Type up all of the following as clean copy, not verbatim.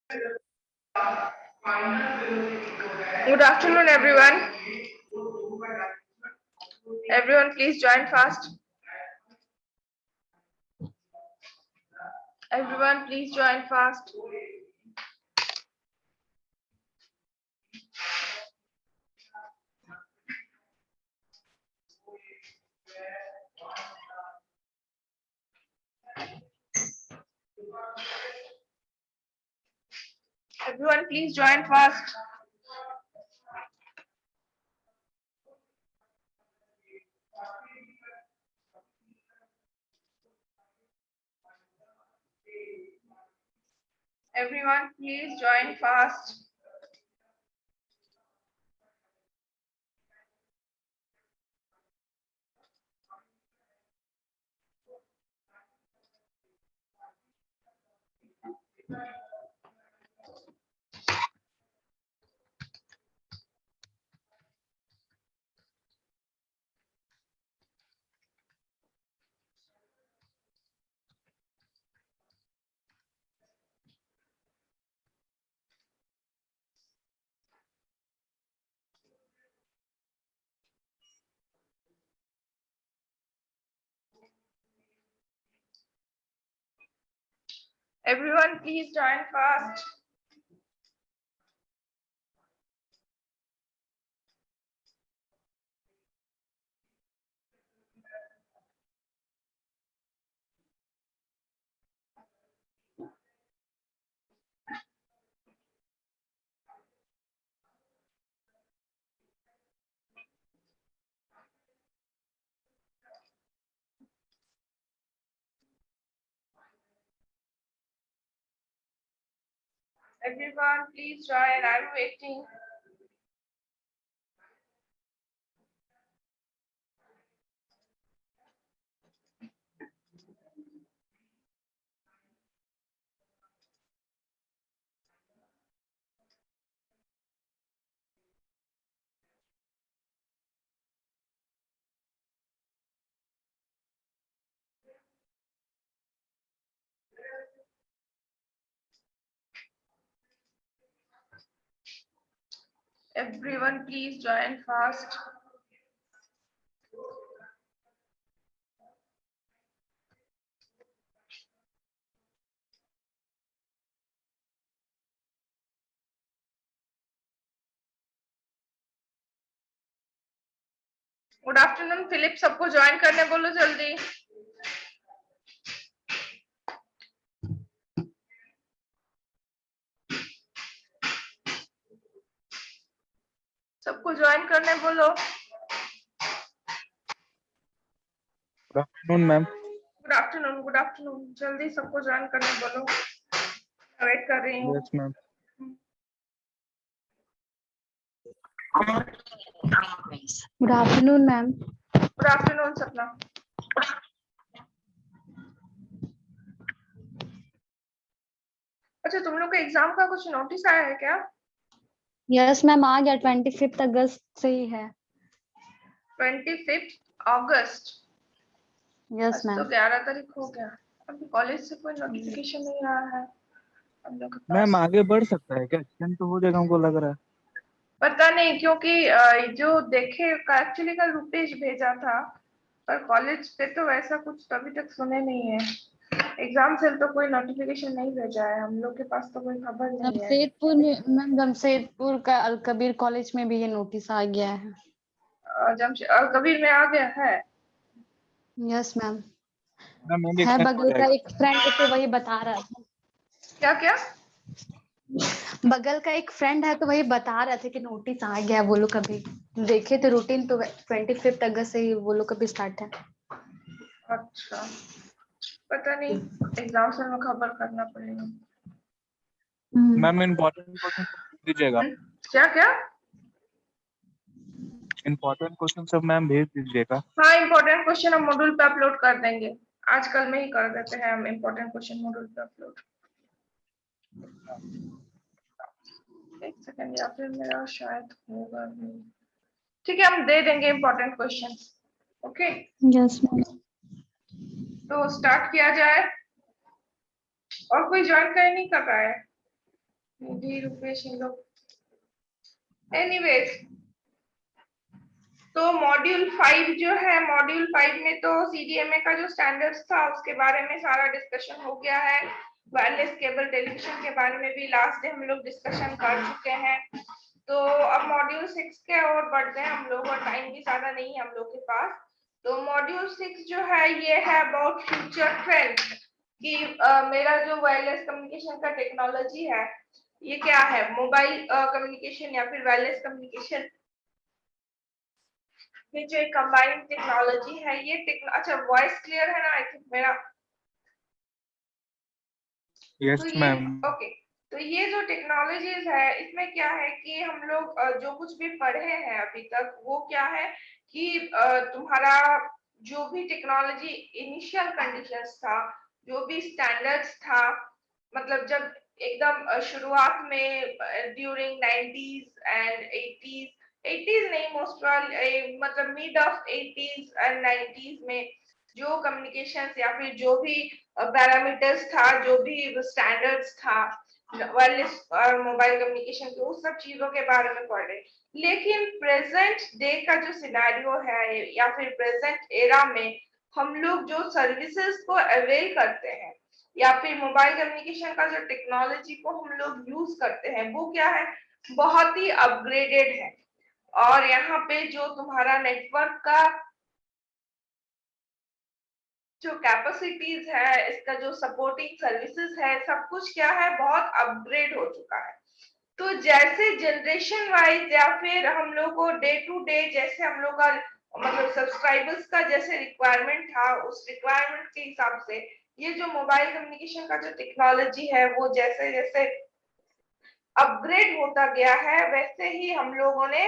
Good afternoon, everyone. Everyone, please join fast. Everyone, please join fast. Everyone, please join fast. Everyone, please join fast. Everyone, please join fast. Everyone, please join. I'm waiting. Everyone, please join fast. Good afternoon Philip, सबको join करने बोलो जल्दी। सबको join करने बोलो। Good afternoon ma'am. Good afternoon, जल्दी सबको join करने बोलो। वेट कर रही हूँ। Yes ma'am. Good afternoon ma'am. Good afternoon Sapna. अच्छा, तुम लोग का एग्जाम का कुछ नोटिस आया है क्या? यस मैम, आ गया। 25 अगस्त से ही है। 25 अगस्त। यस तो मैम। 11 तारीख हो गया। अभी कॉलेज से कोई नोटिफिकेशन नहीं आया है हम लोग के मैम पास। आगे बढ़ सकता है क्या? एक्सटेंड तो हो जाएगा हमको लग रहा है। पता नहीं, क्योंकि जो देखे एक्चुअली कल रुपेश भेजा था, पर कॉलेज पे तो वैसा कुछ अभी तक सुने नहीं है। एग्जाम सेल तो कोई नोटिफिकेशन नहीं भेजा है, हम लोग के पास तो कोई खबर नहीं है। जमशेदपुर में मैम, जमशेदपुर का अल कबीर कॉलेज में भी ये नोटिस आ गया है। कबीर में आ गया है। Yes ma'am. मैम मेरी है, एक्सटेंड हो बगल का जाएगा। एक फ्रेंड तो वही बता रहा था। क्या क्या? बगल का एक फ्रेंड है तो वही बता रहे थे कि नोटिस आ गया। वो लोग कभी देखे थे रूटीन, तो 25 अगस्त से ही वो लोग कभी स्टार्ट है। अच्छा, पता नहीं, एग्जाम सेल में खबर करना पड़ेगा। मैम इम्पोर्टेंट क्वेश्चन दीजिएगा। क्या क्या? इम्पोर्टेंट क्वेश्चन सब मैम भेज दीजिएगा। हाँ, इम्पोर्टेंट क्वेश्चन हम मॉड्यूल पे अपलोड कर देंगे। आजकल में ही कर देते हैं हम इम्पोर्टेंट क्वेश्चन मॉड्यूल पे अपलोड। एक सेकंड, या फिर मेरा शायद होगा नहीं। ठीक है, हम दे देंगे important question. Okay, yes ma'am. तो स्टार्ट किया जाए। और कोई ज्वाइन कर नहीं कर रहा है? निधि, रुपेश, इन लोग। एनीवेज, तो मॉड्यूल 5 जो है, मॉड्यूल 5 में तो सीडीएमए का जो स्टैंडर्ड्स था उसके बारे में सारा डिस्कशन हो गया है। वायरलेस केबल टेलीविजन के बारे में भी लास्ट डे हम लोग डिस्कशन कर चुके हैं। तो अब मॉड्यूल 6 के और बढ़ते हैं हम लोग, और टाइम भी ज्यादा नहीं है हम लोग के पास। तो मॉड्यूल 6 जो है ये है अबाउट फ्यूचर ट्रेंड, कि मेरा जो वायरलेस कम्युनिकेशन का टेक्नोलॉजी है ये क्या है, मोबाइल कम्युनिकेशन या फिर वायरलेस कम्युनिकेशन, ये जो एक कंबाइंड टेक्नोलॉजी है ये अच्छा वॉइस क्लियर है ना आई थिंक मेरा? यस तो ये मैम। ओके, तो ये जो टेक्नोलॉजीज है इसमें क्या है कि हम लोग जो कुछ भी पढ़े हैं अभी तक वो क्या है कि तुम्हारा जो भी टेक्नोलॉजी इनिशियल कंडीशंस था, जो भी स्टैंडर्ड्स था, मतलब जब एकदम शुरुआत में ड्यूरिंग 90s एंड 80s नहीं, मोस्ट मतलब mid of 80s and 90s में जो कम्युनिकेशंस या फिर जो भी पैरामीटर्स था, जो भी स्टैंडर्ड्स था वायरलेस और मोबाइल कम्युनिकेशन के, उस सब चीजों के बारे में पढ़ रहे। लेकिन प्रेजेंट डे का जो सिनेरियो है या फिर प्रेजेंट एरा में हम लोग जो सर्विसेज को अवेल करते हैं या फिर मोबाइल कम्युनिकेशन का जो टेक्नोलॉजी को हम लोग यूज करते हैं वो क्या है, बहुत ही अपग्रेडेड है। और यहाँ पे जो तुम्हारा नेटवर्क का जो कैपेसिटीज है, इसका जो सपोर्टिंग सर्विसेज है, सब कुछ क्या है, बहुत अपग्रेड हो चुका है। तो जैसे जनरेशन वाइज या फिर हम लोग को डे टू डे जैसे हम लोग का मतलब सब्सक्राइबर्स का जैसे रिक्वायरमेंट था, उस रिक्वायरमेंट के हिसाब से ये जो मोबाइल कम्युनिकेशन का जो टेक्नोलॉजी है वो जैसे जैसे अपग्रेड होता गया है, वैसे ही हम लोगों ने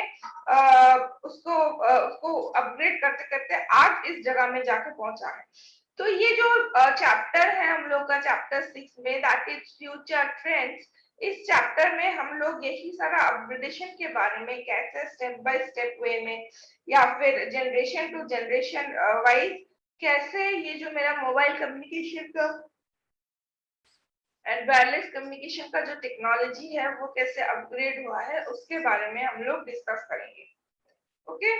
उसको अपग्रेड करते करते आज इस जगह में जाके पहुंचा है। तो ये जो चैप्टर है हम लोग का, चैप्टर 6 में, दैट इज फ्यूचर ट्रेंड्स, इस चैप्टर में हम लोग यही सारा अपग्रेडेशन के बारे में, कैसे स्टेप बाय स्टेप वे में या फिर जनरेशन टू जनरेशन वाइज कैसे ये जो मेरा मोबाइल कम्युनिकेशन का एंड वायरलेस कम्युनिकेशन का जो टेक्नोलॉजी है वो कैसे अपग्रेड हुआ है उसके बारे में हम लोग डिस्कस करेंगे। ओके,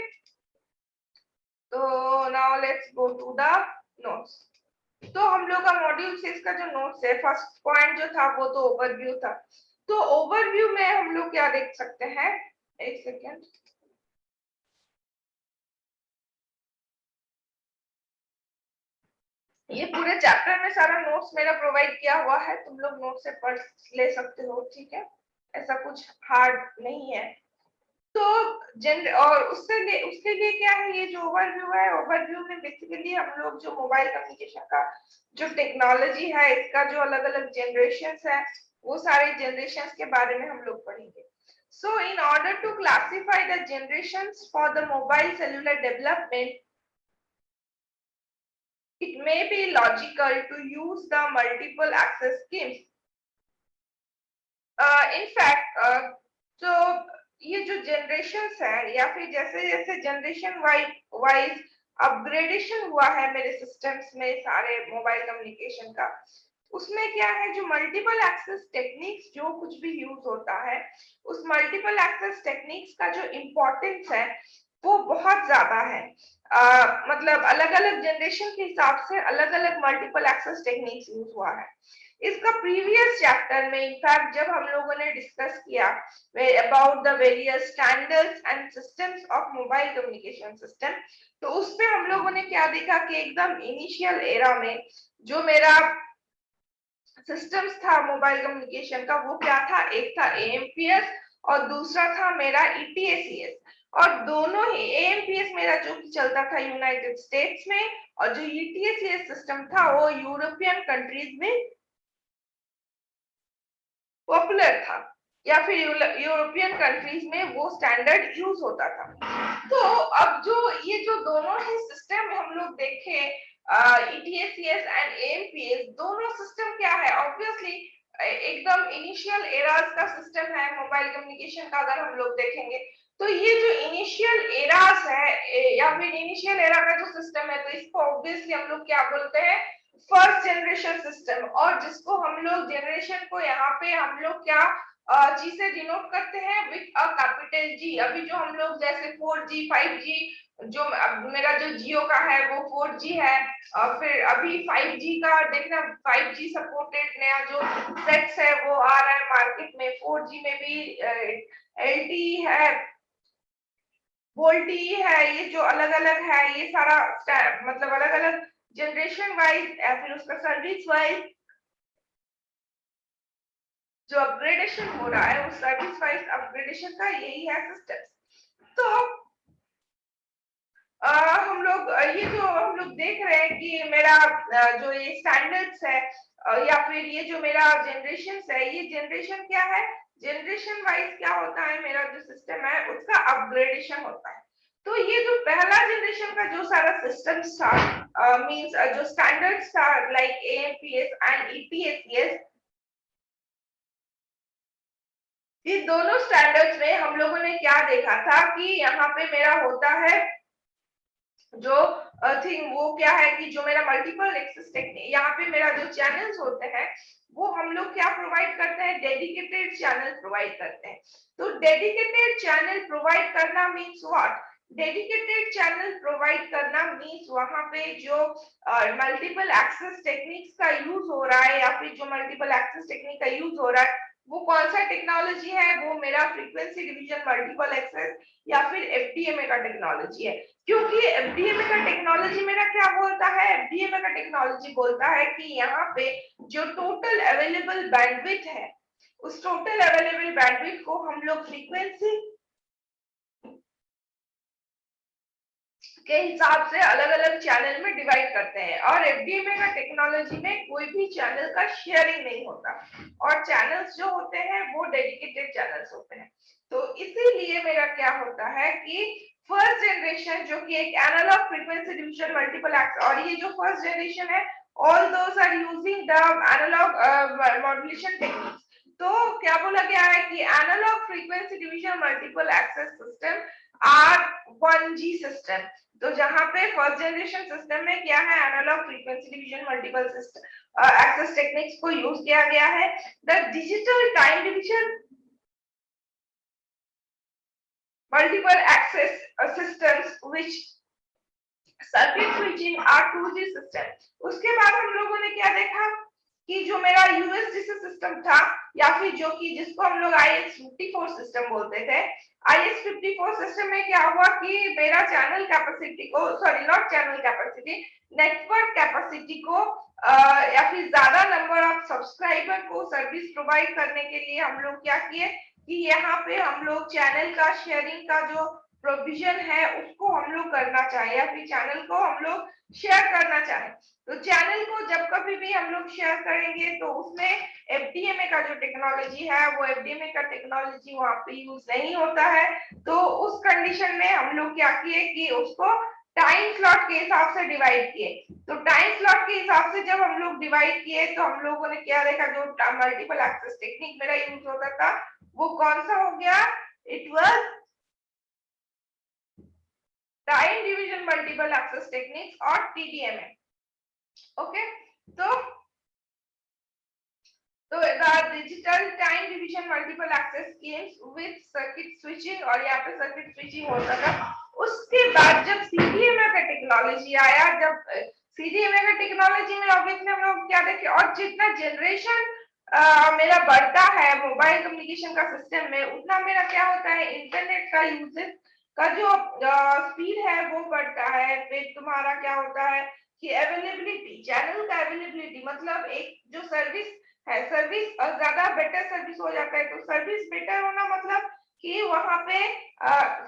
तो now let's go to the notes. तो हम लोग का मॉड्यूल 6 का जो नोट्स है, फर्स्ट पॉइंट जो था वो तो ओवरव्यू था। तो ओवरव्यू में हम लोग क्या देख सकते हैं, एक सेकेंड, ये पूरे चैप्टर में सारा नोट्स मेरा प्रोवाइड किया हुआ है, तुम लोग नोट से पढ़ ले सकते हो, ठीक है, ऐसा कुछ हार्ड नहीं है। तो और उसके लिए क्या है, ये जो ओवरव्यू है, ओवरव्यू में बेसिकली हम लोग जो मोबाइल कम्युनिकेशन का जो टेक्नोलॉजी है, इसका जो अलग अलग जनरेशंस है, वो सारे जनरेशंस के बारे में हम लोग पढ़ेंगे। So in order to classify the generations for the mobile cellular development, it may be logical to use the multiple access schemes. In fact, तो ये जो जनरेशन है या फिर जैसे जैसे जनरेशन वाइज अपग्रेडेशन हुआ है मेरे सिस्टम्स में सारे मोबाइल कम्युनिकेशन का, उसमें क्या है, जो मल्टीपल एक्सेस टेक्निक्स जो कुछ भी यूज होता है, उस मल्टीपल एक्सेस टेक्निक्स का जो इम्पोर्टेंस है वो बहुत ज्यादा है। मतलब अलग अलग जनरेशन के हिसाब से अलग अलग मल्टीपल एक्सेस टेक्निक्स यूज हुआ है। इसका प्रीवियस चैप्टर में इनफैक्ट जब हम लोगों ने डिस्कस किया about the various standards and systems of mobile communication system, तो उसमें हम लोगों ने क्या देखा कि एकदम इनिशियल एरा में जो मेरा सिस्टम्स था मोबाइल कम्युनिकेशन का वो क्या था, एक था AMPS और दूसरा था मेरा ETSCS। और दोनों ही AMPS मेरा जो चलता था यूनाइटेड स्टेट्स में, और जो ETSCS सिस्टम था वो यूरोपियन कंट्रीज में पॉपुलर था, या फिर यूरोपियन कंट्रीज में वो स्टैंडर्ड यूज होता था। तो अब जो ये जो दोनों ही सिस्टम हम लोग देखे, ETSCS एंड AMPS, दोनों सिस्टम क्या है, ऑब्वियसली एकदम इनिशियल एरास का सिस्टम है मोबाइल कम्युनिकेशन का। अगर हम लोग देखेंगे तो ये जो इनिशियल एरास है या फिर इनिशियल एरा का जो सिस्टम है, तो इसको ऑब्वियसली हम लोग क्या बोलते हैं, फर्स्ट जनरेशन सिस्टम। और जिसको हम लोग जनरेशन को यहाँ पे हम लोग क्या जी से डिनोट करते हैं विथ अ कैपिटल जी। अभी जो हम लोग जैसे 4G 5G, जो अब मेरा जो जियो का है वो 4G है, और फिर अभी 5G का देखना, 5G सपोर्टेड नया जो सेट्स है वो आ रहा है मार्केट में। 4G में भी LTE है, वोल्टी है, ये जो अलग अलग है, ये सारा मतलब अलग अलग जनरेशन वाइज या फिर उसका सर्विस वाइज जो अपग्रेडेशन हो रहा है, उस सर्विस वाइज अपग्रेडेशन का यही है सिस्टम। तो हम लोग ये जो हम लोग देख रहे हैं कि मेरा जो ये स्टैंडर्ड्स है या फिर ये जो मेरा जनरेशन है, ये जनरेशन क्या है, जनरेशन वाइज क्या होता है, मेरा जो सिस्टम है उसका अपग्रेडेशन होता है। तो ये जो पहला जनरेशन का जो सारा सिस्टम था, मींस जो स्टैंडर्ड्स था लाइक AMPS एंड EPSS, ये दोनों स्टैंडर्ड्स में हम लोगों ने क्या देखा था कि यहाँ पे मेरा होता है जो थिंग, वो क्या है कि जो मेरा मल्टीपल एक्सेस टेक्निक, यहाँ पे मेरा जो चैनल्स होते हैं वो हम लोग क्या प्रोवाइड करते हैं, डेडिकेटेड चैनल प्रोवाइड करते हैं। तो डेडिकेटेड चैनल प्रोवाइड करना means what, dedicated channel provide करना मींस वहां पे जो मल्टीपल एक्सेस टेक्निक्स का यूज हो रहा है, या फिर जो मल्टीपल एक्सेस टेक्निक का यूज हो रहा है वो कौन सा टेक्नोलॉजी है, वो मेरा फ्रीक्वेंसी डिवीजन मल्टीपल एक्सेस या फिर FDMA का टेक्नोलॉजी है। क्योंकि FDMA का टेक्नोलॉजी मेरा क्या बोलता है, FDMA का टेक्नोलॉजी बोलता है कि यहाँ पे जो टोटल अवेलेबल बैंडविड्थ है, उस टोटल अवेलेबल बैंडविड्थ को हम लोग फ्रीक्वेंसी के हिसाब से अलग अलग चैनल में डिवाइड करते हैं। और FDMA का टेक्नोलॉजी में कोई भी चैनल का शेयरिंग नहीं होता, और चैनल्स जो होते हैं वो डेडिकेटेड चैनल्स होते हैं। तो इसीलिए मेरा क्या होता है कि फर्स्ट जनरेशन जो कि एक analogue frequency division multiple access, और ये जो फर्स्ट जनरेशन है all those are using the analogue modulation techniques. तो क्या बोला गया है कि analogue frequency division multiple access system R1G system. तो जहां पे फर्स्ट जनरेशन सिस्टम में क्या है, analogue frequency division multiple system access techniques को यूज किया गया है। The digital time division multiple access systems which circuit switching R2G system. उसके बाद हम लोगों ने क्या देखा कि जो मेरा USDC सिस्टम था, या फिर जो कि जिसको हम लोग IS54 सिस्टम बोलते थे, IS54 सिस्टम में क्या हुआ कि मेरा चैनल कैपेसिटी को, sorry not channel capacity, network capacity को या फिर ज्यादा नंबर ऑफ सब्सक्राइबर को सर्विस प्रोवाइड करने के लिए हम लोग क्या किए कि यहाँ पे हम लोग चैनल का शेयरिंग का जो प्रोविजन है उसको हम लोग करना चाहे, या फिर चैनल को हम लोग शेयर करना चाहे। तो चैनल को जब कभी भी हम लोग शेयर करेंगे तो उसमें FDMA का जो टेक्नोलॉजी है वो FDMA का टेक्नोलॉजी वहां पे यूज नहीं होता है। तो उस कंडीशन में हम लोग क्या किए कि उसको टाइम स्लॉट के हिसाब से डिवाइड किए। तो टाइम स्लॉट के हिसाब से जब हम लोग डिवाइड किए तो हम लोगों ने क्या देखा, जो मल्टीपल एक्सेस टेक्निक मेरा यूज होता था वो कौन सा हो गया, it was time division multiple access techniques और TDMA। ओके, तो digital time division multiple access schemes with circuit switching, और यहाँ पे सर्किट स्विचिंग होता था। उसके बाद जब CDMA का टेक्नोलॉजी आया, जब CDMA का टेक्नोलॉजी में ऑब्वियसली हम लोग क्या देखे, और जितना जनरेशन मेरा बढ़ता है मोबाइल कम्युनिकेशन का सिस्टम में, उतना मेरा क्या होता है, इंटरनेट का यूजेज का जो स्पीड है वो बढ़ता है। फिर तुम्हारा क्या होता है कि अवेलेबिलिटी, चैनल का अवेलेबिलिटी, मतलब एक जो सर्विस है, सर्विस ज्यादा बेटर सर्विस हो जाता है। तो सर्विस बेटर होना मतलब कि वहां पे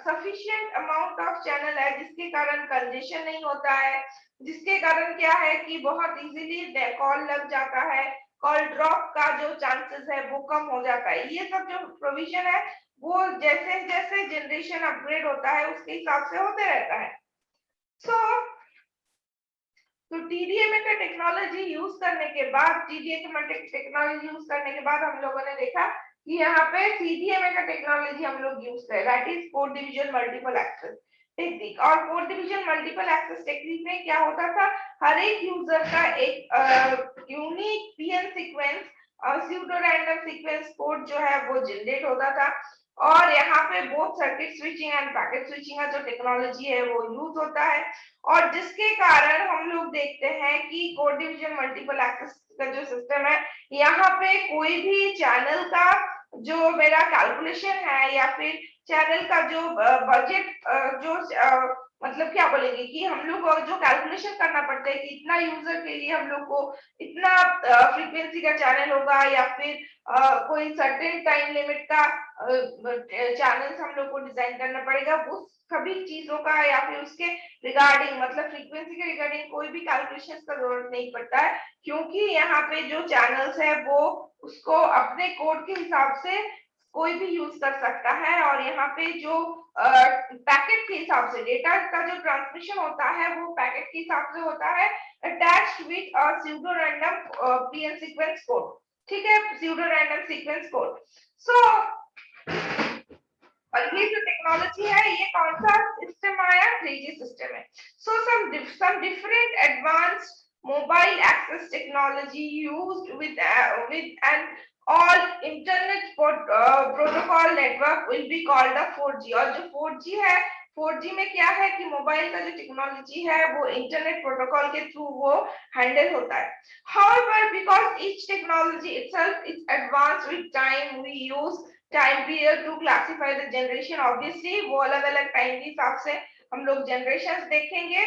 सफिशिएंट अमाउंट ऑफ चैनल है, जिसके कारण कंजेशन नहीं होता है, जिसके कारण क्या है कि बहुत इजीली कॉल लग जाता है, कॉल ड्रॉप का जो चांसेस है वो कम हो जाता है। ये सब जो प्रोविजन है वो जैसे जैसे जनरेशन अपग्रेड होता है उसके हिसाब से होते रहता है। तो TDMA का टेक्नोलॉजी यूज करने के बाद, TDMA टेक्नोलॉजी यूज करने के बाद हम लोगों ने देखा कि यहाँ पे CDMA का टेक्नोलॉजी हम लोग यूज करें, that is code division multiple access technique. और code division multiple access technique में क्या होता था, हर एक यूजर का एक unique PN sequence pseudo random sequence code जो है वो जनरेट होता था और यहाँ पे both circuit switching and packet switching का जो टेक्नोलॉजी है वो यूज होता है और जिसके कारण हम लोग देखते हैं कि कोड डिवीजन मल्टीपल एक्सेस का जो सिस्टम है, यहाँ पे कोई भी चैनल का जो मेरा कैलकुलेशन है या फिर चैनल का जो बजट जो मतलब क्या बोलेंगे कि हम लोग को जो कैलकुलेशन करना पड़ता है कि इतना यूजर के लिए हम लोग को इतना फ्रीक्वेंसी का चैनल होगा या फिर कोई सर्टेन टाइम लिमिट का चैनल्स हम लोग को डिजाइन करना पड़ेगा, उस सभी चीजों का या फिर उसके रिगार्डिंग मतलब फ्रीक्वेंसी के रिगार्डिंग कोई भी कैलकुलेशन का जरूरत नहीं पड़ता है क्योंकि यहाँ पे जो चैनल्स है वो उसको अपने कोड के हिसाब से कोई भी यूज कर सकता है और यहाँ पे जो पैकेट के हिसाब से डेटा का जो ट्रांसमिशन होता है वो पैकेट के हिसाब से होता है attached with a pseudo random PN sequence code. ठीक है, स्यूडो रैंडम सीक्वेंस कोड। सो और ये जो टेक्नोलॉजी है ये कौन सा सिस्टम आया, 3G सिस्टम है। सो some different advanced mobile access technology used with an all internet protocol network will be called the 4G। और जो 4G है, 4G में क्या है कि मोबाइल का जो टेक्नोलॉजी है वो इंटरनेट प्रोटोकॉल के थ्रू वो हैंडल होता है। However, because each technology itself is advanced with time, we use time period to classify the generation. Obviously वो अलग अलग टाइम के हिसाब से हम लोग जनरेशन देखेंगे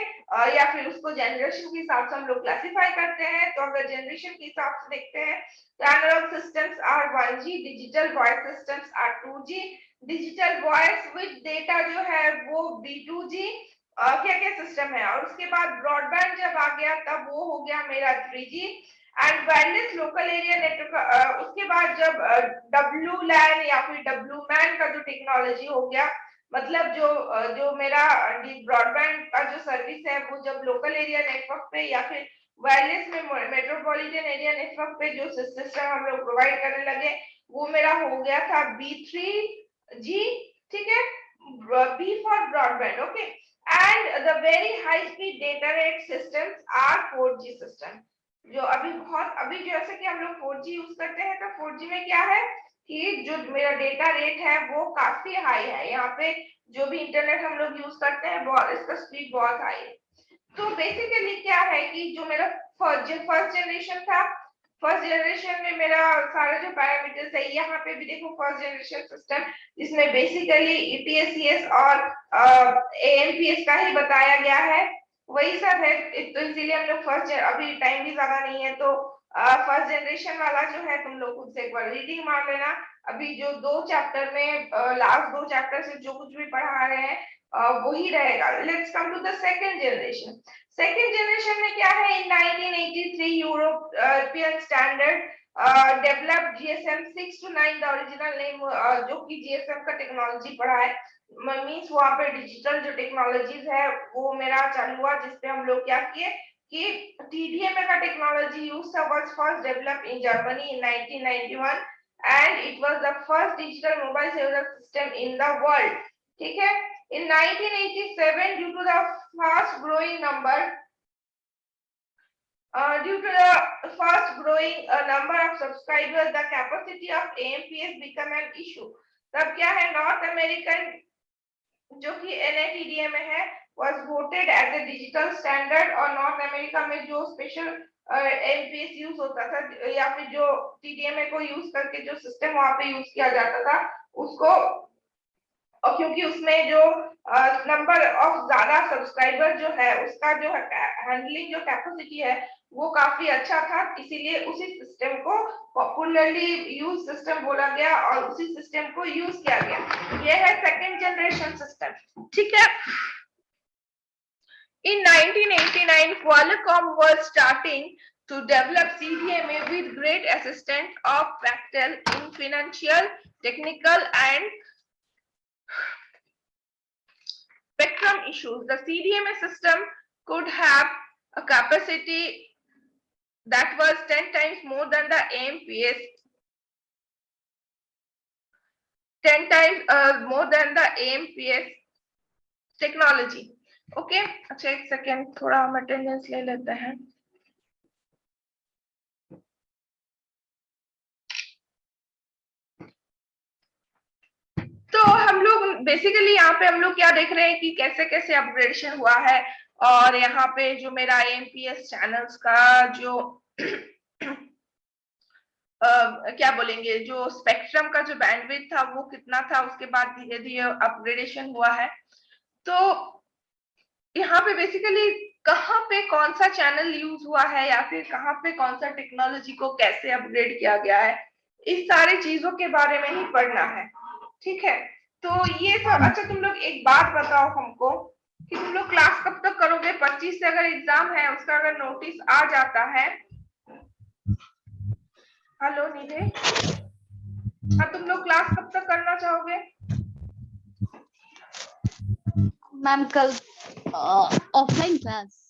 या फिर उसको जनरेशन के हिसाब से हम लोग क्लासिफाई करते हैं। तो अगर जनरेशन के हिसाब से देखते हैं तो analogue systems are 1G, digital voice systems are 2G, digital voice with data जो है वो B2G क्या क्या सिस्टम है। और उसके बाद ब्रॉडबैंड जब आ गया तब वो हो गया मेरा 3G and wireless local area network. उसके बाद जब WLAN या फिर WMAN का जो टेक्नोलॉजी हो गया, मतलब जो मेरा ब्रॉडबैंड का जो सर्विस है वो जब लोकल एरिया नेटवर्क पे या फिर वायरलेस में मेट्रोपॉलिटन एरिया नेटवर्क पे जो सिस्टम हम लोग प्रोवाइड करने लगे वो मेरा हो गया था B3G। ठीक है, B for broadband. Okay, and the very high speed data rate systems are 4G system. जो अभी जैसे कि हम लोग 4G यूज करते हैं तो 4G में क्या है कि जो मेरा डेटा रेट है वो काफी हाई है। यहाँ पे जो भी इंटरनेट हम लोग यूज करते हैं बहुत इसका स्पीड बहुत हाई है। तो बेसिकली क्या है कि जो मेरा फर्स्ट जनरेशन था, फर्स्ट जनरेशन में मेरा सारा जो पैरामीटर्स है यहाँ पे भी देखो फर्स्ट जनरेशन सिस्टम जिसमें बेसिकली EPS और AMPS का ही बताया गया है, वही सब है। तो इसीलिए हम लोग फर्स्ट, अभी टाइम भी ज्यादा नहीं है तो फर्स्ट जनरेशन वाला जो है तुम लोग खुद से एक बार रीडिंग मार लेना। अभी जो 2 चैप्टर में लास्ट 2 चैप्टर से जो कुछ भी पढ़ा रहे हैं वही रहेगा। Let's come to the second generation. Second generation में क्या है, in 1983 European standard developed GSM 6 to 9, the original name जो कि GSM का टेक्नोलॉजी पढ़ा है मीन्स वहां पे डिजिटल जो टेक्नोलॉजीज है वो मेरा चालू हुआ जिसपे हम लोग क्या किए कि TDMA का technology use was first developed in Germany in 1991 and it was the first digital mobile cellular system in the world. ठीक है, in 1987 due to the fast growing number due to the fast growing number of subscribers, the capacity of AMPS become an issue। तब क्या है, north American जो कि NATDMA है was voted as a digital standard और north America में जो special AMPS use होता था या फिर जो TDMA को यूज करके जो सिस्टम वहां पे यूज किया जाता था उसको, और क्योंकि उसमें जो नंबर ऑफ ज्यादा सब्सक्राइबर जो है उसका जो हैंडलिंग जो कैपेसिटी है वो काफी अच्छा था, इसीलिए उसी सिस्टम को पॉपुलरली यूज सिस्टम बोला गया और उसी सिस्टम को यूज किया गया। ये है सेकंड जनरेशन सिस्टम। ठीक है, in 1989 Qualcomm was starting to develop CDMA with great assistance of Bechtel in financial, technical and spectrum issues. The CDMA system could have a capacity that was 10 times more than the AMPS, 10 times more than the AMPS technology. Okay, अच्छा एक second थोड़ा हम attendance ले लेते हैं। हम लोग basically यहाँ पे हम लोग क्या देख रहे हैं कि कैसे कैसे अपग्रेडेशन हुआ है, और यहाँ पे जो मेरा AMPS चैनल्स का जो क्या बोलेंगे, जो स्पेक्ट्रम का जो बैंडविड्थ था वो कितना था, उसके बाद धीरे धीरे अपग्रेडेशन हुआ है। तो यहाँ पे बेसिकली कहाँ पे कौन सा चैनल यूज हुआ है या फिर कहाँ पे कौन सा टेक्नोलॉजी को कैसे अपग्रेड किया गया है, इस सारी चीजों के बारे में ही पढ़ना है। ठीक है, तो ये सब। अच्छा तुम लोग एक बात बताओ हमको कि तुम लोग क्लास कब तक करोगे? 25 से अगर एग्जाम है, उसका अगर नोटिस आ जाता है। हेलो निधे, हाँ तुम लोग क्लास कब तक करना चाहोगे? मैम कल ऑफलाइन क्लास।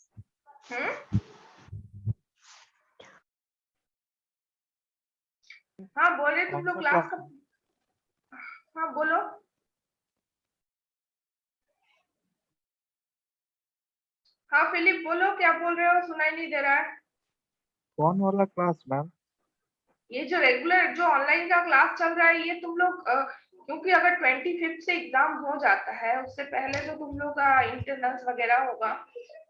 हाँ बोले तुम कौन लोग सा क्लास क्लास? कब? हाँ बोलो। हाँ फिलिप बोलो, क्या बोल रहे हो? सुनाई नहीं दे रहा है। कौन वाला क्लास मैम? ये जो रेगुलर जो ऑनलाइन का क्लास चल रहा है, ये तुम लोग क्योंकि अगर 25 से एग्जाम हो जाता है, उससे पहले तो तुम लोग का इंटरनल्स वगैरह होगा,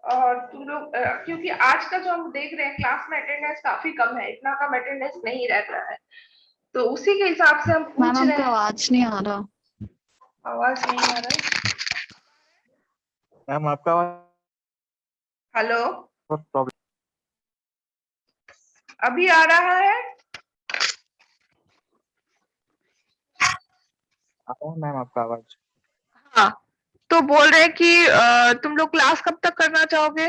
और तुम लोग क्योंकि आज का जो हम देख रहे हैं क्लास में अटेंडेंस काफी कम है, इतना कम अटेंडेंस नहीं रहता है, तो उसी के हिसाब से हम मैम पूछ रहे आपका हैं। आवाज नहीं आ रहा। आवाज नहीं आ रहा है? मैम आपका आवाज हेलो, प्रॉब्लम। अभी आ रहा है? आ रहा है मैम आपका आवाज। हाँ, तो बोल रहे कि तुम लोग क्लास कब तक करना चाहोगे?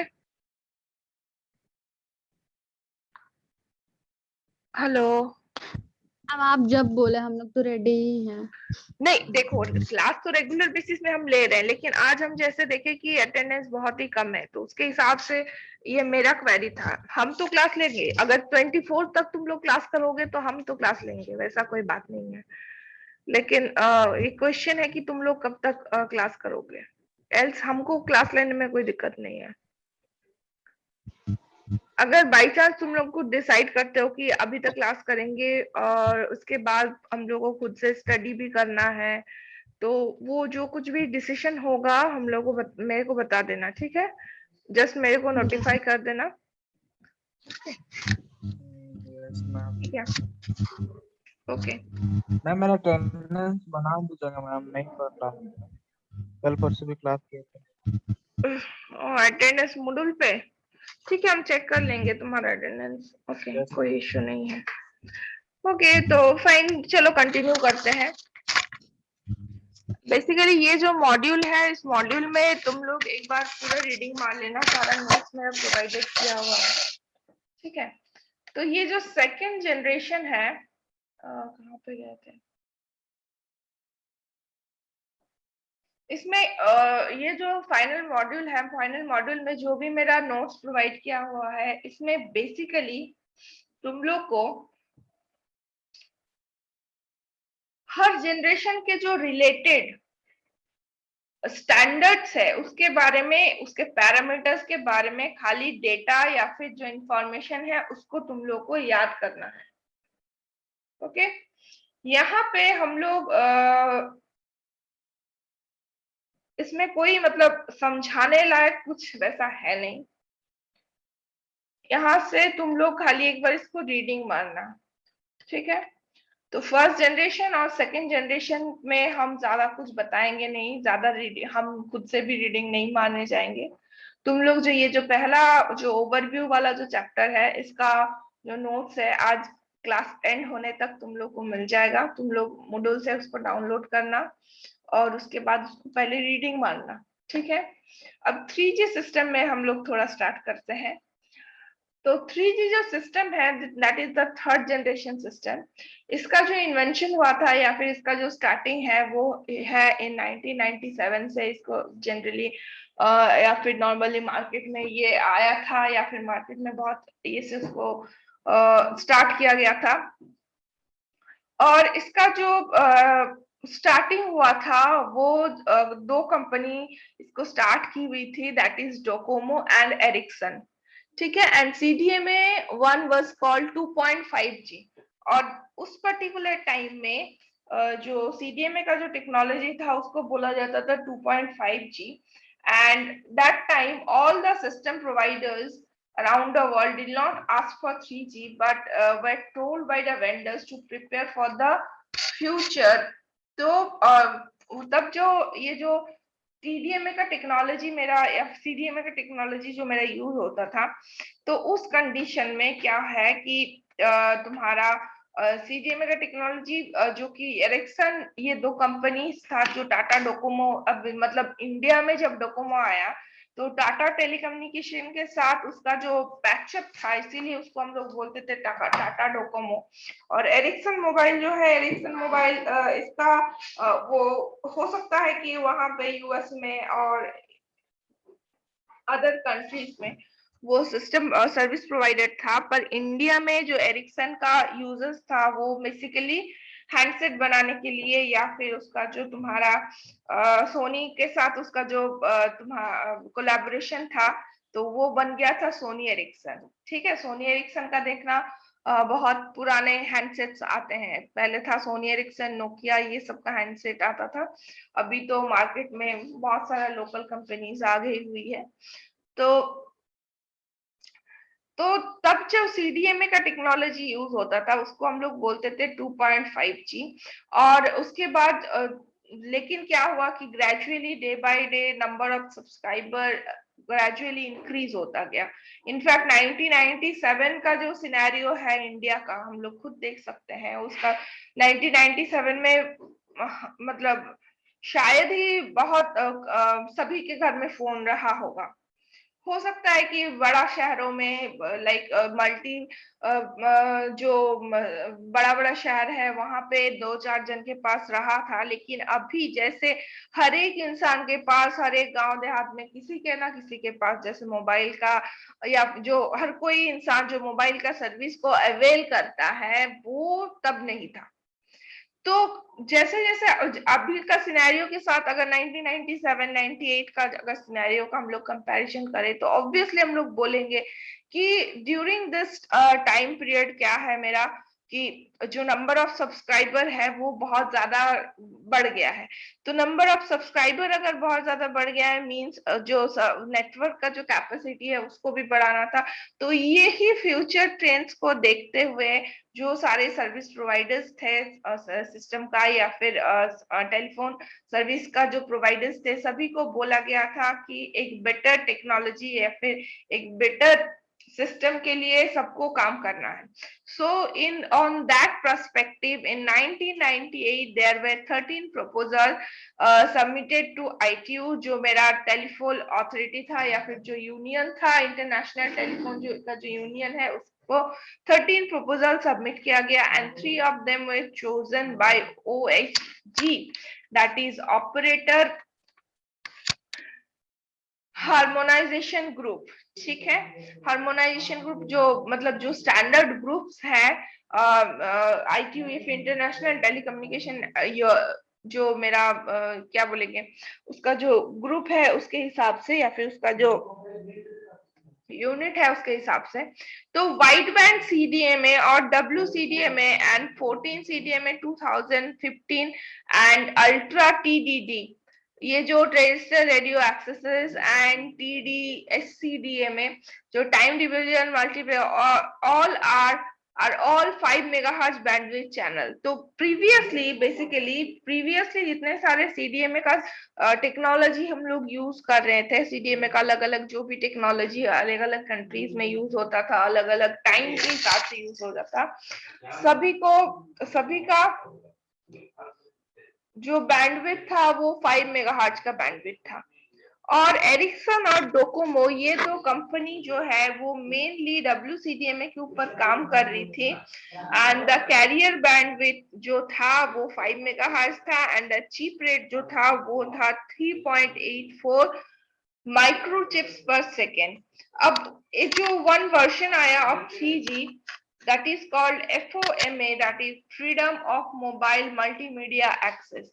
हेलो। अब आप जब बोले हम लोग तो रेडी ही हैं। नहीं देखो, क्लास तो रेगुलर बेसिस में हम ले रहे हैं, लेकिन आज हम जैसे देखे कि अटेंडेंस बहुत ही कम है, तो उसके हिसाब से ये मेरा क्वेरी था। हम तो क्लास लेंगे, अगर 24 तक तुम लोग क्लास करोगे तो हम तो क्लास लेंगे, वैसा कोई बात नहीं है। लेकिन ये क्वेश्चन है कि तुम लोग कब तक क्लास करोगे, एल्स हमको क्लास लेने में कोई दिक्कत नहीं है। अगर बाई चांस तुम लोग को डिसाइड करते हो कि अभी तक क्लास करेंगे और उसके बाद हम लोगों को खुद से स्टडी भी करना है, तो वो जो कुछ भी डिसीजन होगा हम लोग को मेरे को बता देना, ठीक है? जस्ट मेरे को नोटिफाई कर देना। Yes ma'am. ठीक है, ओके। मैम मेरा अटेंडेंस बना दीजिएगा मैम, नहीं पढ़ रहा हूँ। कल परसों भी क्लास किए थे। अटेंडेंस मॉड्यूल पे ठीक है, हम चेक कर लेंगे तुम्हारा अटेंडेंस। ओके, यस कोई इश्यू नहीं है। ओके, तो फाइन, चलो कंटिन्यू करते हैं। बेसिकली ये जो मॉड्यूल है, इस मॉड्यूल में तुम लोग एक बार पूरा रीडिंग मार लेना, सारा नोट्स मेरा प्रोवाइडेड किया हुआ है, ठीक है? तो ये जो सेकंड जनरेशन है, कहाँ पे गए थे? इसमें ये जो फाइनल मॉड्यूल है, फाइनल मॉड्यूल में जो भी मेरा नोट्स प्रोवाइड किया हुआ है, इसमें बेसिकली तुम लोग को हर जनरेशन के जो रिलेटेड स्टैंडर्ड्स है उसके बारे में, उसके पैरामीटर्स के बारे में खाली डेटा या फिर जो इंफॉर्मेशन है उसको तुम लोग को याद करना है। ओके, यहाँ पे हम लोग इसमें कोई मतलब समझाने लायक कुछ वैसा है नहीं, यहाँ से तुम लोग खाली एक बार इसको रीडिंग मारना, ठीक है? तो फर्स्ट जनरेशन और सेकंड जनरेशन में हम ज्यादा कुछ बताएंगे नहीं, ज्यादा रीडिंग हम खुद से भी रीडिंग नहीं मारने जाएंगे। तुम लोग जो ये जो पहला जो ओवरव्यू वाला जो चैप्टर है, इसका जो नोट्स है आज क्लास एंड होने तक तुम लोग को मिल जाएगा। तुम लोग मूडल से उसको डाउनलोड करना और उसके बाद उसको पहले रीडिंग मारना, ठीक है? अब 3G सिस्टम में हम लोग थोड़ा स्टार्ट करते हैं। तो 3G जो सिस्टम है, that is the third generation system. इसका जो इन्वेंशन हुआ था या फिर इसका जो स्टार्टिंग है वो है इन 1997 से। इसको जनरली या फिर नॉर्मली मार्केट में ये आया था, या फिर मार्केट में बहुत ये से उसको स्टार्ट किया गया था। और इसका जो स्टार्टिंग हुआ था वो दो कंपनी इसको स्टार्ट की हुई थी, that is Docomo and Ericsson, ठीक है? And CDMA 1 was called 2.5G। और उस पर्टिकुलर टाइम में जो CDMA का जो टेक्नोलॉजी था उसको बोला जाता था 2.5G, and that time all the system providers around the world did not ask for 3G, but were told by the vendors to prepare for the future. तो तब जो ये जो TDMA का टेक्नोलॉजी मेरा या CDMA का टेक्नोलॉजी जो मेरा यूज होता था, तो उस कंडीशन में क्या है कि तुम्हारा CDMA का टेक्नोलॉजी जो कि एरिक्सन, ये दो कंपनी था जो टाटा डोकोमो, अब मतलब इंडिया में जब डोकोमो आया तो टाटा टेलीकम्युनिकेशन के साथ उसका जो पैचअप था, इसीलिए उसको हम लोग बोलते थे टाटा डोकोमो। और एरिक्सन मोबाइल जो है, एरिक्सन मोबाइल इसका वो हो सकता है कि वहां पे US में और अदर कंट्रीज में वो सिस्टम सर्विस प्रोवाइडर था, पर इंडिया में जो एरिक्सन का यूजर्स था वो बेसिकली हैंडसेट बनाने के लिए, या फिर उसका जो तुम्हारा सोनी के साथ उसका जो तुम्हारा कोलैबोरेशन था, तो वो बन गया था सोनी एरिक्सन। ठीक है, सोनी एरिक्सन का देखना बहुत पुराने हैंडसेट्स आते हैं, पहले था सोनी एरिक्सन, नोकिया, ये सब का हैंडसेट आता था। अभी तो मार्केट में बहुत सारा लोकल कंपनीज आ गई हुई है। तो तब जो CDMA का टेक्नोलॉजी यूज होता था उसको हम लोग बोलते थे 2.5G। और उसके बाद लेकिन क्या हुआ कि gradually day by day number of subscriber gradually increase होता गया। इनफैक्ट 1997 का जो सिनेरियो है इंडिया का, हम लोग खुद देख सकते हैं उसका। 1997 में मतलब शायद ही बहुत सभी के घर में फोन रहा होगा। हो सकता है कि बड़ा शहरों में लाइक मल्टी जो बड़ा बड़ा शहर है वहां पे 2-4 जन के पास रहा था, लेकिन अभी जैसे हर एक इंसान के पास, हर एक गांव देहात में किसी के ना किसी के पास जैसे मोबाइल का, या जो हर कोई इंसान जो मोबाइल का सर्विस को अवेल करता है, वो तब नहीं था। तो जैसे जैसे अभी का सिनेरियो के साथ अगर 1997 98 का अगर सिनेरियो का हम लोग कंपैरिजन करें, तो ऑब्वियसली हम लोग बोलेंगे कि ड्यूरिंग दिस टाइम पीरियड क्या है मेरा, कि जो नंबर ऑफ सब्सक्राइबर है वो बहुत ज्यादा बढ़ गया है। तो नंबर ऑफ सब्सक्राइबर अगर बहुत ज्यादा बढ़ गया है, मींस जो नेटवर्क का जो कैपेसिटी है उसको भी बढ़ाना था। तो ये ही फ्यूचर ट्रेंड्स को देखते हुए जो सारे सर्विस प्रोवाइडर्स थे सिस्टम का या फिर टेलीफोन सर्विस का जो प्रोवाइडर्स थे, सभी को बोला गया था कि एक बेटर टेक्नोलॉजी या फिर एक बेटर सिस्टम के लिए सबको काम करना है। So in on that perspective, in 1998 there were 13 proposals submitted to ITU, जो मेरा टेलीफोन अथॉरिटी था या फिर जो यूनियन था, इंटरनेशनल टेलीफोन का जो यूनियन है, उसको 13 प्रपोजल सबमिट किया गया, and 3 of them were chosen by OHG, that is operator harmonisation group. ठीक है, हार्मोनाइजेशन ग्रुप जो मतलब जो स्टैंडर्ड ग्रुप्स है ITU इंटरनेशनल टेलीकम्युनिकेशन, जो मेरा क्या बोलेंगे उसका जो ग्रुप है उसके हिसाब से, या फिर उसका जो यूनिट है उसके हिसाब से। तो वाइड बैंड CDMA और WCDMA and 14 CDMA 2015 and ultra TDD, ये जो traditional radio axes and TD-SCDMA जो time division multiply all are all 5 megahertz bandwidth channel। तो प्रीवियसली जितने सारे CDMA का टेक्नोलॉजी हम लोग यूज कर रहे थे, CDMA का अलग अलग जो भी टेक्नोलॉजी अलग अलग कंट्रीज में यूज होता था, अलग अलग टाइम के हिसाब से यूज होता था, सभी का जो बैंडविड्थ था वो 5 मेगाहर्ट्ज का बैंडविड्थ था। और एरिक्सन और डोकोमो, ये दो कंपनी जो है वो मेनली WCDMA के ऊपर काम कर रही थी, एंड द कैरियर बैंडविड्थ जो था वो 5 मेगाहर्ट्ज था, एंड द चिप रेट जो था वो था 3.84 माइक्रोचिप्स पर सेकेंड। अब ये जो वन वर्जन आया of 3G, that is called FOMA, that is Freedom of Mobile Multimedia Access,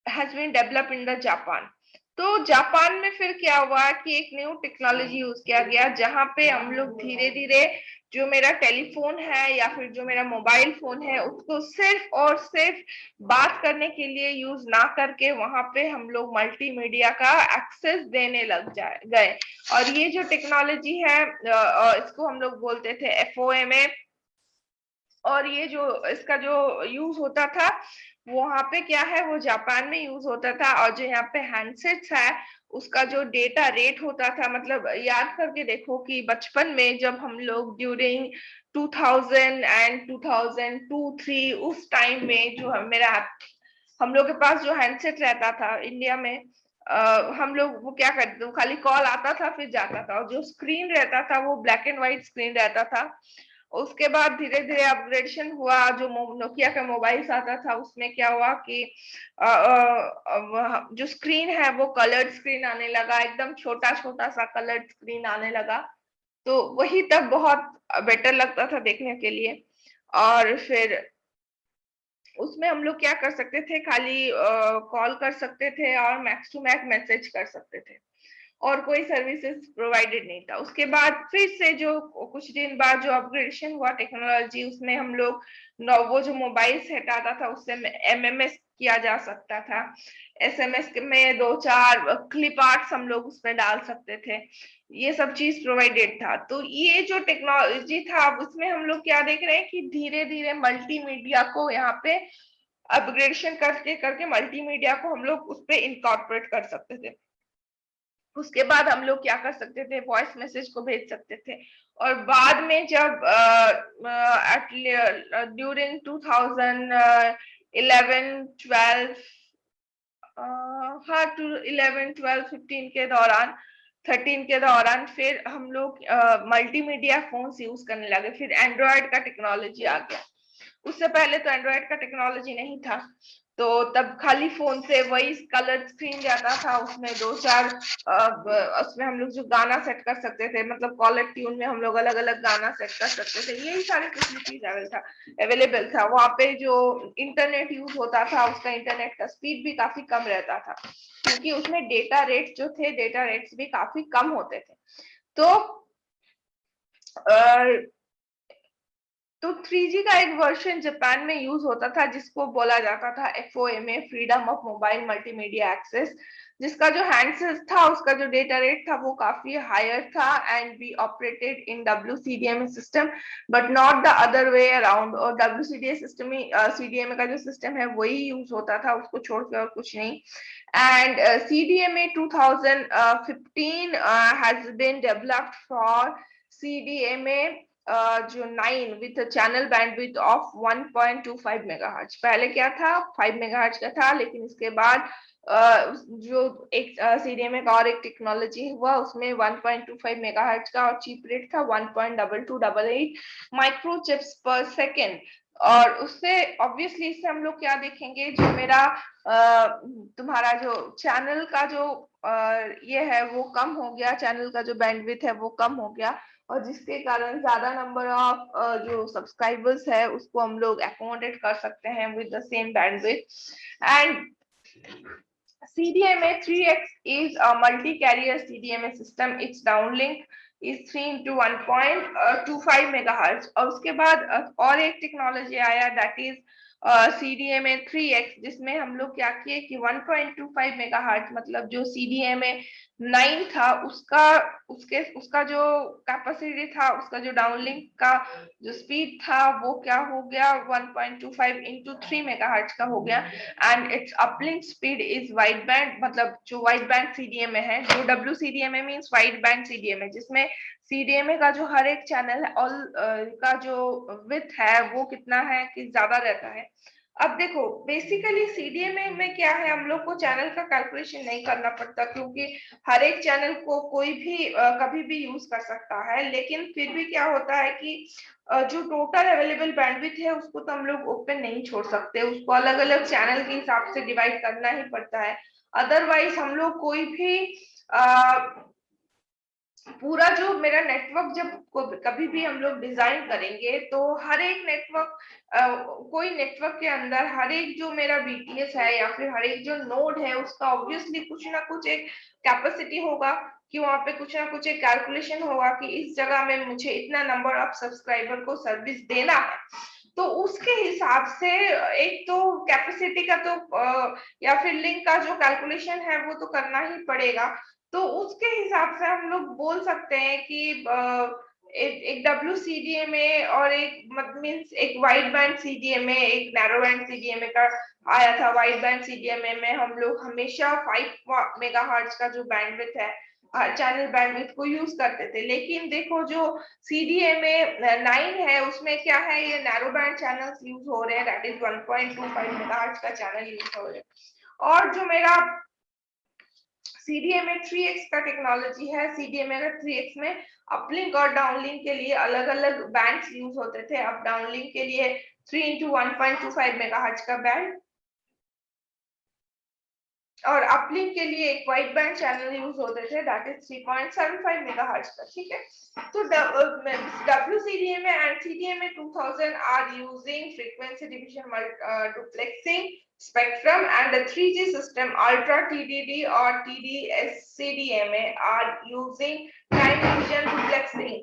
has been developed in the Japan। तो जापान में फिर क्या हुआ कि एक न्यू टेक्नोलॉजी यूज किया गया, जहां पे हम लोग धीरे धीरे जो मेरा टेलीफोन है या फिर जो मेरा मोबाइल फोन है उसको सिर्फ और सिर्फ बात करने के लिए यूज ना करके वहां पे हम लोग मल्टीमीडिया का एक्सेस देने लग गए। और ये जो टेक्नोलॉजी है इसको हम लोग बोलते थे FOMA। और ये जो इसका जो यूज होता था वहां पे क्या है, वो जापान में यूज होता था। और जो यहाँ पे हैंडसेट्स है उसका जो डेटा रेट होता था, मतलब याद करके देखो कि बचपन में जब हम लोग ड्यूरिंग 2000 एंड 2002-3 उस टाइम में जो हम लोग के पास जो हैंडसेट रहता था इंडिया में, हम लोग वो क्या करते, वो खाली कॉल आता था फिर जाता था, और जो स्क्रीन रहता था वो ब्लैक एंड व्हाइट स्क्रीन रहता था। उसके बाद धीरे धीरे अपग्रेडेशन हुआ, जो नोकिया का मोबाइल्स आता था उसमें क्या हुआ कि जो स्क्रीन है वो कलर्ड स्क्रीन आने लगा, एकदम छोटा छोटा सा कलर्ड स्क्रीन आने लगा। तो वही तब बहुत बेटर लगता था देखने के लिए। और फिर उसमें हम लोग क्या कर सकते थे, खाली कॉल कर सकते थे और मैक्स टू मैक्स मैसेज कर सकते थे, और कोई सर्विसेज प्रोवाइडेड नहीं था। उसके बाद फिर से जो कुछ दिन बाद जो अपग्रेडेशन हुआ टेक्नोलॉजी, उसमें हम लोग वो जो मोबाइल सेट आता था उससे MMS किया जा सकता था। SMS में 2-4 क्लिप आर्ट्स हम लोग उसमें डाल सकते थे, ये सब चीज प्रोवाइडेड था। तो ये जो टेक्नोलॉजी था उसमें हम लोग क्या देख रहे हैं कि धीरे धीरे मल्टीमीडिया को यहाँ पे अपग्रेडेशन करके करके मल्टीमीडिया को हम लोग उस पर इंकॉर्पोरेट कर सकते थे। उसके बाद हम लोग क्या कर सकते थे, वॉइस मैसेज को भेज सकते थे। और बाद में जब ड्यूरिंग 2011-12 हाँ 11-12-15 के दौरान, 13 के दौरान फिर हम लोग मल्टीमीडिया फोन्स यूज करने लगे। फिर एंड्रॉयड का टेक्नोलॉजी आ गया। उससे पहले तो एंड्रॉयड का टेक्नोलॉजी नहीं था, तो तब खाली फोन से वही कलर स्क्रीन जाता था, उसमें 2-4 उसमें हम लोग जो गाना सेट कर सकते थे, मतलब कॉलर ट्यून में हम लोग अलग अलग गाना सेट कर सकते थे, यही सारी फैसिलिटीज अवेलेबल था। वहां पे जो इंटरनेट यूज होता था उसका इंटरनेट का स्पीड भी काफी कम रहता था, क्योंकि उसमें डेटा रेट्स जो थे, डेटा रेट्स भी काफी कम होते थे। तो 3G का एक वर्जन जापान में यूज होता था जिसको बोला जाता था FOMA, freedom of mobile multimedia access, जिसका जो हैंडसेट था उसका जो डेटा रेट था वो काफी हायर था, and be operated in WCDMA system but not the other way around. और WCDMA सिस्टम में CDMA का जो सिस्टम है वही यूज होता था, उसको छोड़ के और कुछ नहीं। And CDMA 2015 has been developed for CDMA जो 9 with channel bandwidth of 1.25 megahertz. पहले क्या था, 5 मेगाहर्ट्ज का था, लेकिन इसके बाद जो एक CDMA का और एक टेक्नोलॉजी हुआ उसमें 1.25 मेगाहर्ट्ज का, और चीप रेट था 1.2288 माइक्रोचिप्स पर सेकेंड। और उससे ऑब्वियसली इससे हम लोग क्या देखेंगे, जो मेरा तुम्हारा जो चैनल का जो ये है वो कम हो गया, चैनल का जो बैंडविड्थ है वो कम हो गया, और जिसके कारण ज्यादा नंबर ऑफ जो सब्सक्राइबर्स है उसको हम लोग अकोमोडेट कर सकते हैं with the same bandwidth. And CDMA 3X is a multi-carrier CDMA system. Its downlink is 3 into 1.25 megahertz. और उसके बाद और एक टेक्नोलॉजी आया, दैट इज CDMA 3X, जिसमें हम लोग क्या किए कि 1.25 मेगाहर्ट्ज, मतलब जो CDMA 9 था उसका जो कैपेसिटी था, उसका जो डाउनलिंक का जो स्पीड था वो क्या हो गया, 1.25 into 3 मेगाहर्ट्ज का हो गया। And it's uplink speed is wide band, मतलब जो वाइड बैंड CDMA है, जो WCDMA means wide band CDMA, जिसमें CDMA का जो हर एक चैनल है ऑल का जो विड्थ है वो कितना है कि ज्यादा रहता है। अब देखो बेसिकली CDMA में क्या है, हम लोग को चैनल का कैलकुलेशन नहीं करना पड़ता, क्योंकि हर एक चैनल को कोई भी कभी भी यूज कर सकता है। लेकिन फिर भी क्या होता है कि जो टोटल अवेलेबल बैंडविड्थ है उसको तो हम लोग ओपन नहीं छोड़ सकते, उसको अलग अलग चैनल के हिसाब से डिवाइड करना ही पड़ता है। अदरवाइज हम लोग कोई भी पूरा जो मेरा नेटवर्क जब कभी भी हम लोग डिजाइन करेंगे तो हर एक नेटवर्क कोई नेटवर्क के अंदर हर एक जो मेरा बीटीएस है या फिर हर एक जो नोड है उसका ऑब्वियसली कुछ ना कुछ एक कैपेसिटी होगा कि वहां पे कुछ ना कुछ एक कैलकुलेशन होगा कि इस जगह में मुझे इतना नंबर ऑफ सब्सक्राइबर को सर्विस देना है। तो उसके हिसाब से एक तो कैपेसिटी का तो या फिर लिंक का जो कैलकुलेशन है वो तो करना ही पड़ेगा। तो उसके हिसाब से हम लोग बोल सकते हैं कि एक WCDMA और एक मीन्स एक वाइड बैंड CDMA एक नैरो बैंड CDMA का आया था। वाइड बैंड CDMA में हम लोग हमेशा 5 मेगाहर्ट्ज का जो बैंडविड्थ है चैनल बैंडविड्थ को यूज करते थे। लेकिन देखो जो CDMA 9 है उसमें क्या है, ये नैरो बैंड चैनल्स यूज हो रहे हैं, दैट इज 1.25 मेगाहर्ट्ज का चैनल यूज हो रहे हैं। और जो मेरा CDMA 3x का टेक्नोलॉजी है, CDMA का 3x में अपलिंक और डाउनलिंक के लिए अलग अलग बैंड्स यूज होते थे। अप डाउनलिंक के लिए 3 into 1.25 मेगाहर्ट्ज का बैंड और अपलिंक के लिए एक वाइड बैंड चैनल यूज होते थे, दैट इज 3.75 मेगाहर्ट्ज का। ठीक है, तो WCDMA and CDMA 2000 are using frequency division duplexing spectrum, and the 3G system Ultra TDD or TD-SCDMA are using time division duplexing।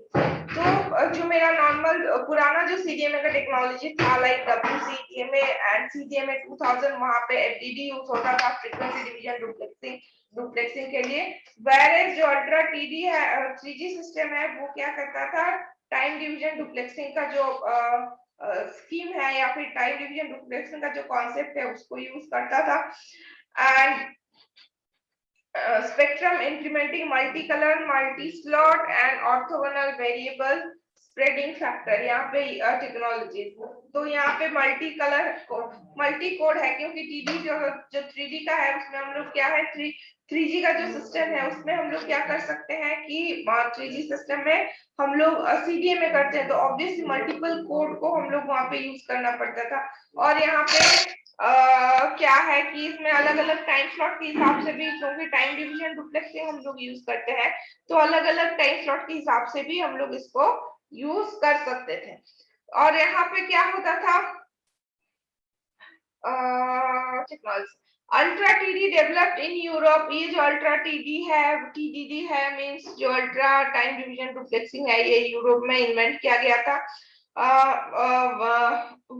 तो जो मेरा नॉर्मल पुराना जो CDMA का टेक्नोलॉजी था लाइक WCDMA एंड CDMA 2000, वहां पे FDD यूज होता था, फ्रीक्वेंसी डिवीजन डुप्लेक्सिंग के लिए। whereas जो अल्ट्रा TD है 3G सिस्टम है वो क्या करता था, टाइम डिवीजन डुप्लेक्सिंग का जो स्कीम है या फिर टाइम डिवीजन डुप्लेक्सिंग का जो कॉन्सेप्ट है उसको यूज करता था। And spectrum incrementing multicolor, multi-slot and orthogonal variable spreading factor, यहाँ पे टेक्नोलॉजी। तो यहाँ पे मल्टी कलर मल्टी कोड है, क्योंकि TD जो 3D का है उसमें हम लोग क्या है 3G का जो सिस्टम है उसमें हम लोग क्या कर सकते हैं कि 3G सिस्टम में हम लोग CDMA करते हैं तो ऑब्वियसली मल्टीपल कोड को हम लोग वहां पे यूज करना पड़ता था। और यहाँ पे क्या है कि इसमें अलग अलग टाइम स्लॉट के हिसाब से भी, क्योंकि टाइम डिवीजन डुप्लेक्सिंग हम लोग यूज करते हैं तो अलग अलग टाइम स्लॉट के हिसाब से भी हम लोग इसको यूज कर सकते थे। और यहाँ पे क्या होता था, ultra TD developed in Europe. ये जो अल्ट्रा TD है TDD है मींस जो अल्ट्रा टाइम डिवीजन डुप्लेक्सिंग है ये यूरोप में इन्वेंट किया गया था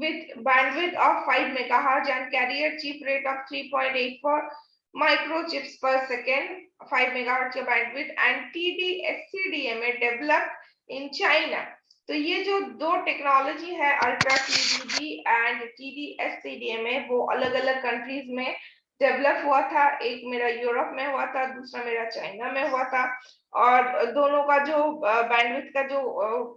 with bandwidth of 5 megahertz and carrier chip rate of 3.84 microchips per second, 5 megahertz का bandwidth, and TD-SCDMA developed in China। तो ये जो दो टेक्नोलॉजी है अल्ट्रा TDD एंड TD-SCDMA वो अलग अलग कंट्रीज में डेवलप हुआ था। एक मेरा यूरोप में हुआ था, दूसरा मेरा चाइना में हुआ था। और दोनों का जो बैंडविड्थ का जो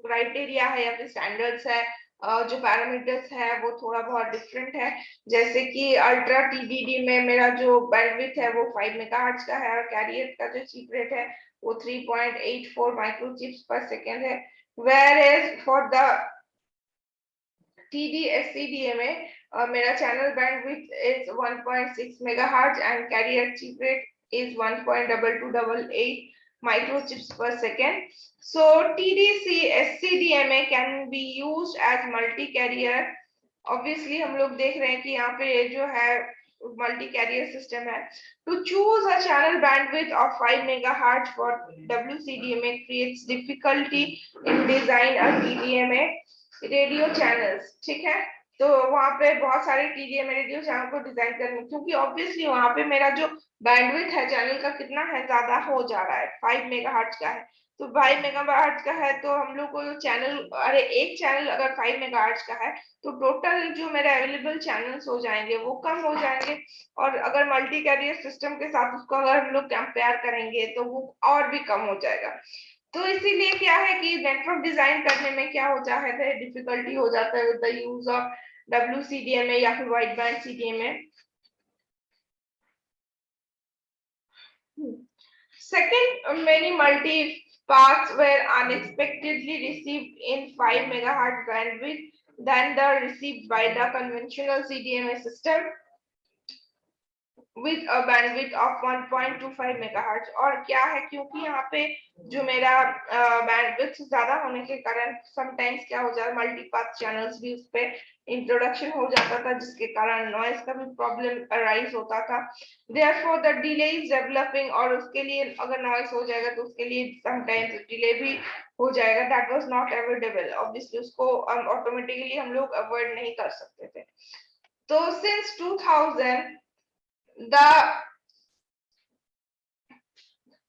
क्राइटेरिया है या फिर स्टैंडर्ड्स है, जो पैरामीटर्स है वो थोड़ा बहुत डिफरेंट है। जैसे कि अल्ट्रा TDD में मेरा जो बैंडविड्थ है वो 5 मेगाहर्ट्ज का है और कैरियर का जो चिप रेट है वो 3.84 माइक्रोचिप्स पर सेकेंड है। whereas for the TD-SCDMA मेरा channel bandwidth is 1.6 megahertz and carrier chip rate is 1.2288 microchips per second. So TD-SCDMA can be used as multi-carrier। Obviously हम लोग देख रहे हैं कि यहाँ पे जो है multi-carrier system है। To choose a channel bandwidth of 5 megahertz for WCDMA creates difficulty in design a TDMA radio channels. ठीक है, तो वहां पे बहुत सारे TDMA रेडियो चैनल को डिजाइन करने, क्योंकि ऑब्वियसली वहां पे मेरा जो बैंडविड्थ है चैनल का कितना है, ज्यादा हो जा रहा है, 5 मेगाहर्ट्ज का है। तो 5 मेगाहर्ट्ज का है तो हम लोग को जो चैनल, अरे एक चैनल अगर 5 मेगाहर्ट्ज का है तो टोटल जो मेरे अवेलेबल चैनल्स हो जाएंगे वो कम हो जाएंगे। और अगर मल्टी कैरियर सिस्टम के साथ उसको अगर हम लोग कंपेयर करेंगे तो वो और भी कम हो जाएगा। तो इसीलिए क्या है कि नेटवर्क डिजाइन करने में क्या हो जाता है, डिफिकल्टी हो जाता है with the use of WCDMA या फिर wide band CDMA। Second, many multi-paths were unexpectedly received in 5 megahertz bandwidth than the received by the conventional CDMA system. with a bandwidth of 1.25 megahertz. और क्या है, क्योंकि यहाँ पे जो मेरा बैंडविड्थ ज्यादा होने के कारण समटाइम्स क्या हो जाता है, मल्टीपाथ चैनल्स भी उस पे इंट्रोडक्शन हो जाता था, जिसके कारण नॉइस का भी प्रॉब्लम अराइज होता था। Therefore the delay is developing, और उसके लिए अगर नॉइस हो जाएगा तो उसके लिए समटाइम्स डिले भी हो जाएगा। That was not avoidable, obviously उसको ऑटोमेटिकली हम लोग अवॉइड नहीं कर सकते थे। तो since 2000 the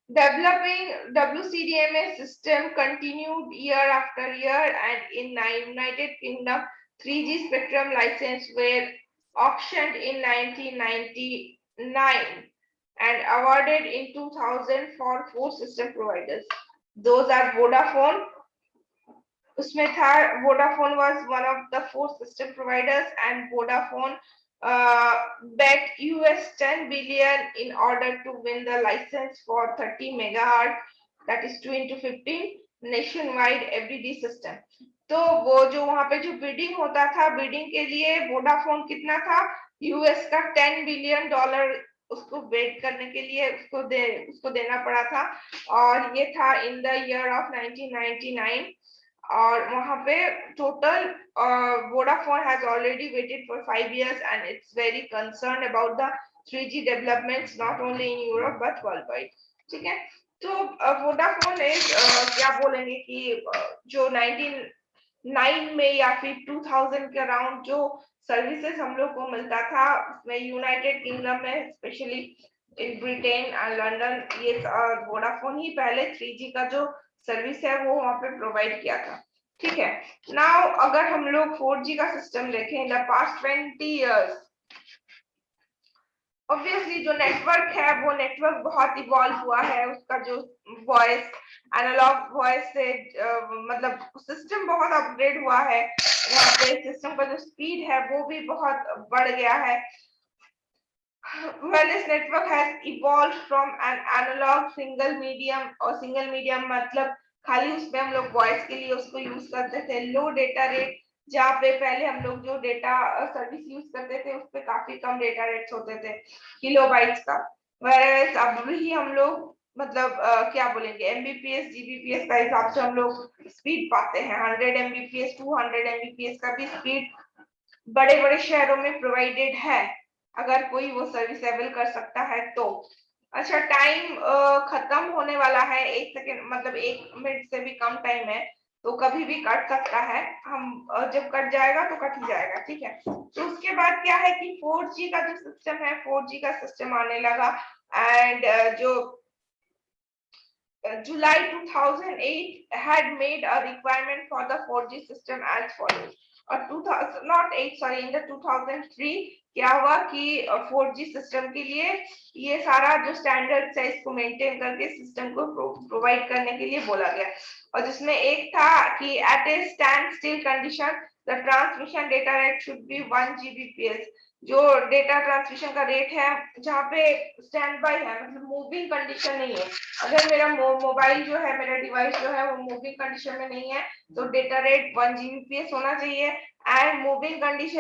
developing WCDMA system continued year after year, and in United Kingdom 3G spectrum license were auctioned in 1999 and awarded in 2000 for 4 system providers. Those are Vodafone, उसमें था Vodafone was one of the 4 system providers, and Vodafone bet US 10 billion in order to win the license for 30 megahertz, that is 2 into 15 nationwide FDD system. तो वो जो वहां पे जो bidding होता था, बिडिंग के लिए वोडाफोन कितना था, यूएस का 10 बिलियन डॉलर उसको बेट करने के लिए उसको देना पड़ा था, और ये था इन द ईयर ऑफ 1999। और वहां पे total Vodafone has already waited for 5 years and it's very concerned about the 3G developments not only in Europe but worldwide। ठीक है, तो Vodafone is क्या बोलेंगे कि जो 1999 में या फिर 2000 के अराउंड जो सर्विसेज हम लोग को मिलता था, उसमें यूनाइटेड किंगडम में specially in Britain and London, ये वोडाफोन ही पहले 3G का जो सर्विस है वो वहां पे प्रोवाइड किया था। ठीक है, नाउ अगर हम लोग 4G का सिस्टम देखें in the past 20 years, obviously जो नेटवर्क है वो नेटवर्क बहुत इवॉल्व हुआ है, उसका जो वॉइस एनालॉग वॉइस से मतलब सिस्टम बहुत अपग्रेड हुआ है, यहाँ पे सिस्टम का जो स्पीड है वो भी बहुत बढ़ गया है। Wireless network has evolved from an analog single medium, और सिंगल मीडियम मतलब खाली उसमें हम लोग वॉइस के लिए उसको यूज करते थे, लो डेटा रेट, जहाँ पे पहले हम लोग जो डेटा सर्विस यूज करते थे उस पे काफी कम डेटा रेट्स होते थे किलोबाइट्स का, whereas अब भी हम लोग मतलब क्या बोलेंगे एमबीपीएस जीबीपीएस का हिसाब से हम लोग स्पीड पाते हैं, 100 एमबीपीएस 200 एमबीपीएस का भी स्पीड बड़े बड़े शहरों में प्रोवाइडेड है, अगर कोई वो सर्विस अवेल कर सकता है तो। अच्छा, टाइम खत्म होने वाला है, 1 सेकेंड मतलब 1 मिनट से भी कम टाइम है, तो कभी भी कट सकता है, हम जब कट जाएगा तो कट ही जाएगा। ठीक है, तो उसके बाद क्या है कि 4G का जो सिस्टम है, 4G का सिस्टम आने लगा, एंड जो July 2008 had made a requirement for the 4G system as follows, और 2000 not 8 sorry in the 2003 क्या हुआ कि 4G सिस्टम के लिए ये सारा जो स्टैंडर्ड्स है इसको मेंटेन करके सिस्टम को प्रोवाइड करने के लिए बोला गया, और जिसमें एक था कि at a stand still condition the transmission data rate should be 1 Gbps, जो डेटा ट्रांसमिशन का रेट है जहाँ पे स्टैंड बाय है, मतलब मूविंग कंडीशन नहीं है, अगर मेरा मोबाइल जो है, मेरा डिवाइस जो है वो मूविंग कंडीशन में नहीं है तो डेटा रेट 1 Gbps होना चाहिए, एंड मूविंग कंडीशन